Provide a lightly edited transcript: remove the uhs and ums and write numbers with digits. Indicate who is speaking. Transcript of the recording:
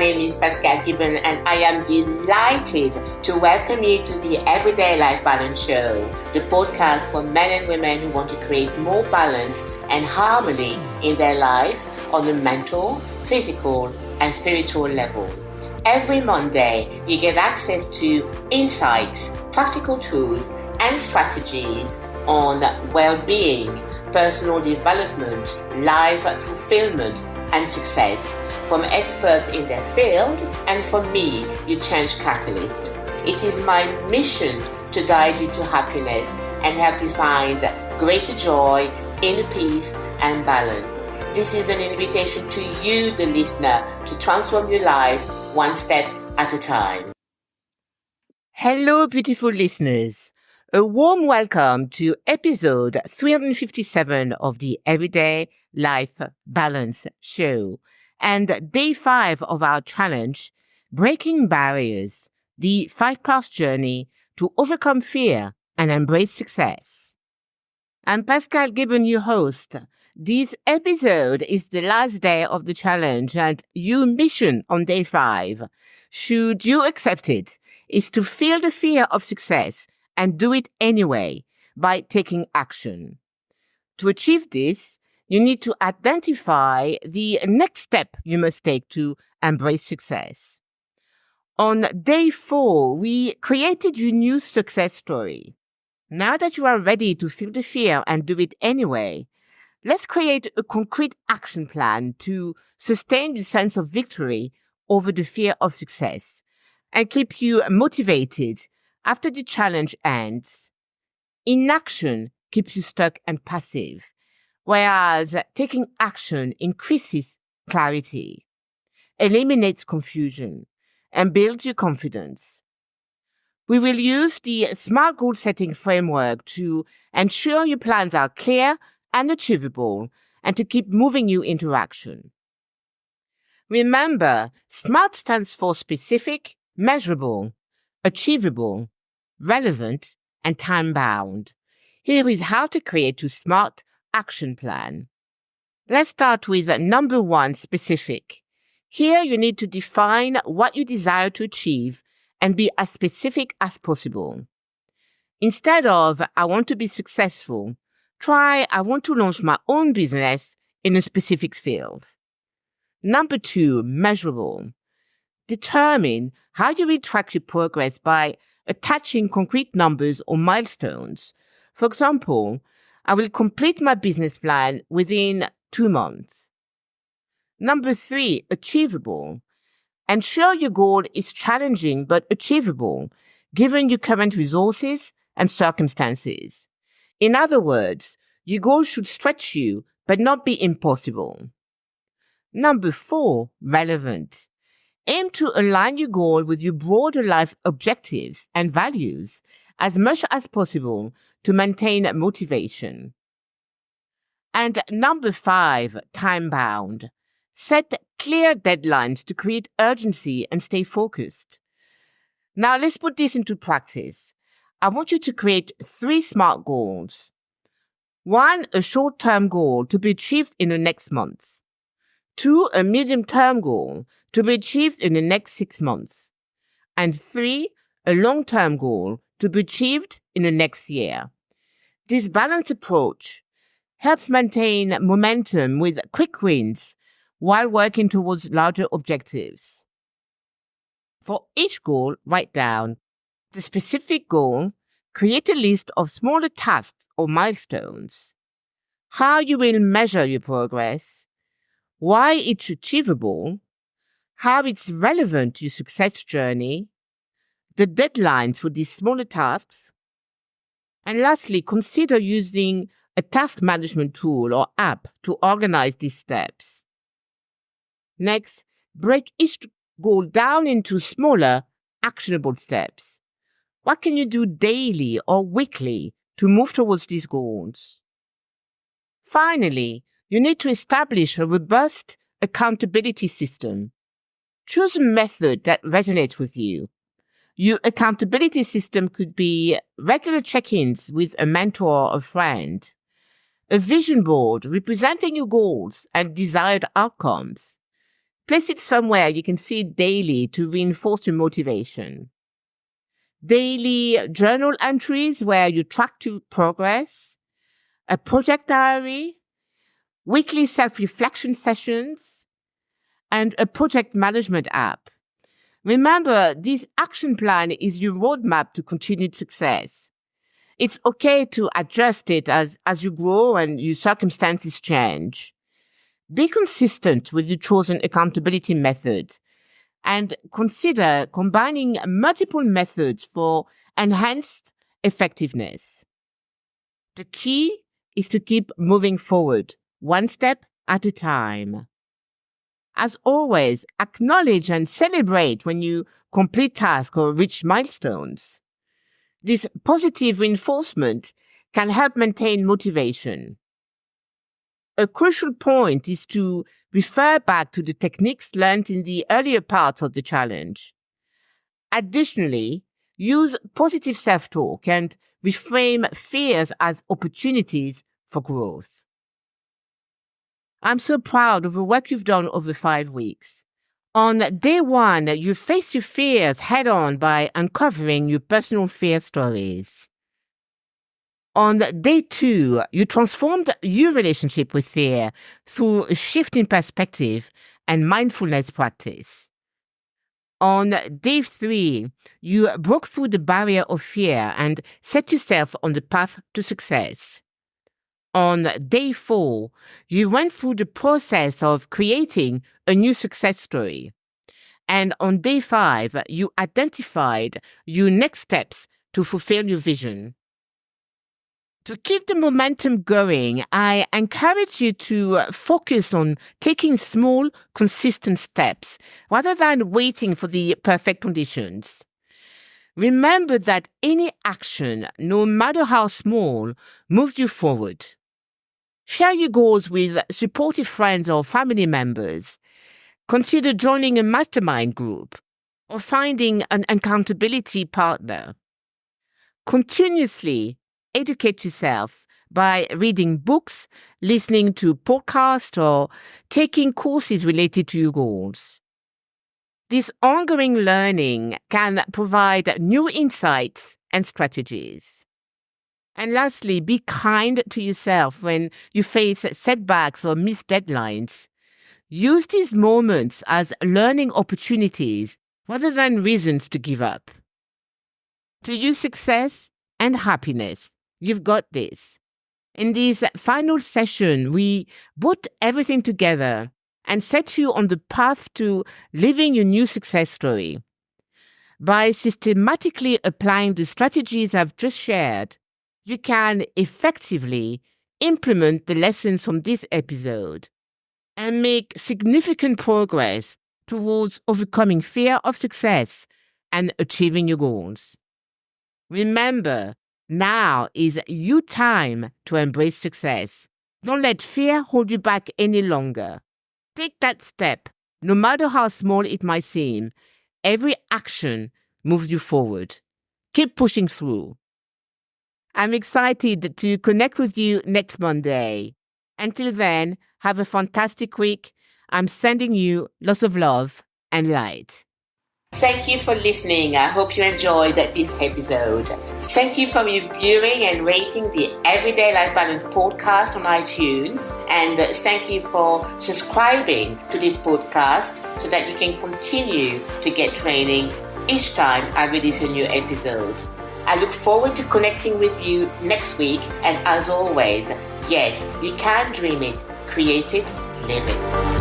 Speaker 1: name is Pascale Gibon, and I am delighted to welcome you to the Everyday Life Balance Show, the podcast for men and women who want to create more balance and harmony in their life on the mental, physical, and spiritual level. Every Monday, you get access to insights, practical tools, and strategies on well-being, personal development, life fulfillment, and success from experts in their field and from me, your change catalyst. It is my mission to guide you to happiness and help you find greater joy, inner peace, and balance. This is an invitation to you, the listener, to transform your life one step at a time.
Speaker 2: Hello, beautiful listeners. A warm welcome to episode 357 of the Everyday Life Balance Show and day 5 of our challenge, Breaking Barriers, the 5-part journey to overcome fear and embrace success. I'm Pascale Gibon, your host. This episode is the last day of the challenge, and your mission on day 5, should you accept it, is to feel the fear of success and do it anyway by taking action. To achieve this, you need to identify the next step you must take to embrace success. On day 4, we created your new success story. Now that you are ready to feel the fear and do it anyway, let's create a concrete action plan to sustain the sense of victory over the fear of success and keep you motivated after the challenge ends. Inaction keeps you stuck and passive, whereas taking action increases clarity, eliminates confusion, and builds your confidence. We will use the SMART goal setting framework to ensure your plans are clear and achievable and to keep moving you into action. Remember, SMART stands for specific, measurable, achievable, relevant, and time-bound. Here is how to create your SMART action plan. Let's start with number 1, specific. Here you need to define what you desire to achieve and be as specific as possible. Instead of, I want to be successful, try, I want to launch my own business in a specific field. Number 2, measurable. Determine how you will track your progress by attaching concrete numbers or milestones. For example, I will complete my business plan within 2 months. Number 3, achievable. Ensure your goal is challenging but achievable, given your current resources and circumstances. In other words, your goal should stretch you but not be impossible. Number 4, relevant. Aim to align your goal with your broader life objectives and values as much as possible to maintain motivation. And number 5, time-bound. Set clear deadlines to create urgency and stay focused. Now let's put this into practice. I want you to create 3 SMART goals. 1, a short-term goal to be achieved in the next month. 2, a medium-term goal to be achieved in the next 6 months. And 3, a long-term goal to be achieved in the next year. This balanced approach helps maintain momentum with quick wins while working towards larger objectives. For each goal, write down the specific goal, create a list of smaller tasks or milestones, how you will measure your progress, why it's achievable, how it's relevant to your success journey, the deadlines for these smaller tasks, and lastly, consider using a task management tool or app to organize these steps. Next, break each goal down into smaller, actionable steps. What can you do daily or weekly to move towards these goals? Finally, you need to establish a robust accountability system. Choose a method that resonates with you. Your accountability system could be regular check-ins with a mentor or friend, a vision board representing your goals and desired outcomes, Place it somewhere you can see it daily to reinforce your motivation. Daily journal entries where you track your progress, a project diary, weekly self-reflection sessions, and a project management app. Remember, this action plan is your roadmap to continued success. It's okay to adjust it as you grow and your circumstances change. Be consistent with your chosen accountability methods and consider combining multiple methods for enhanced effectiveness. The key is to keep moving forward, one step at a time. As always, acknowledge and celebrate when you complete tasks or reach milestones. This positive reinforcement can help maintain motivation. A crucial point is to refer back to the techniques learned in the earlier parts of the challenge. Additionally, use positive self-talk and reframe fears as opportunities for growth. I'm so proud of the work you've done over 5 weeks. On day 1, you faced your fears head-on by uncovering your personal fear stories. On day 2, you transformed your relationship with fear through a shift in perspective and mindfulness practice. On day 3, you broke through the barrier of fear and set yourself on the path to success. On day 4, you went through the process of creating a new success story. And on day 5, you identified your next steps to fulfill your vision. To keep the momentum going, I encourage you to focus on taking small, consistent steps rather than waiting for the perfect conditions. Remember that any action, no matter how small, moves you forward. Share your goals with supportive friends or family members. Consider joining a mastermind group or finding an accountability partner. Continuously educate yourself by reading books, listening to podcasts, or taking courses related to your goals. This ongoing learning can provide new insights and strategies. And lastly, be kind to yourself when you face setbacks or missed deadlines. Use these moments as learning opportunities rather than reasons to give up. To your success and happiness, you've got this. In this final session, we put everything together and set you on the path to living your new success story. By systematically applying the strategies I've just shared, you can effectively implement the lessons from this episode and make significant progress towards overcoming fear of success and achieving your goals. Remember, now is your time to embrace success. Don't let fear hold you back any longer. Take that step, no matter how small it might seem. Every action moves you forward. Keep pushing through. I'm excited to connect with you next Monday. Until then, have a fantastic week. I'm sending you lots of love and light.
Speaker 1: Thank you for listening. I hope you enjoyed this episode. Thank you for reviewing and rating the Everyday Life Balance podcast on iTunes. And thank you for subscribing to this podcast so that you can continue to get training each time I release a new episode. I look forward to connecting with you next week. And as always, yes, you can dream it, create it, live it.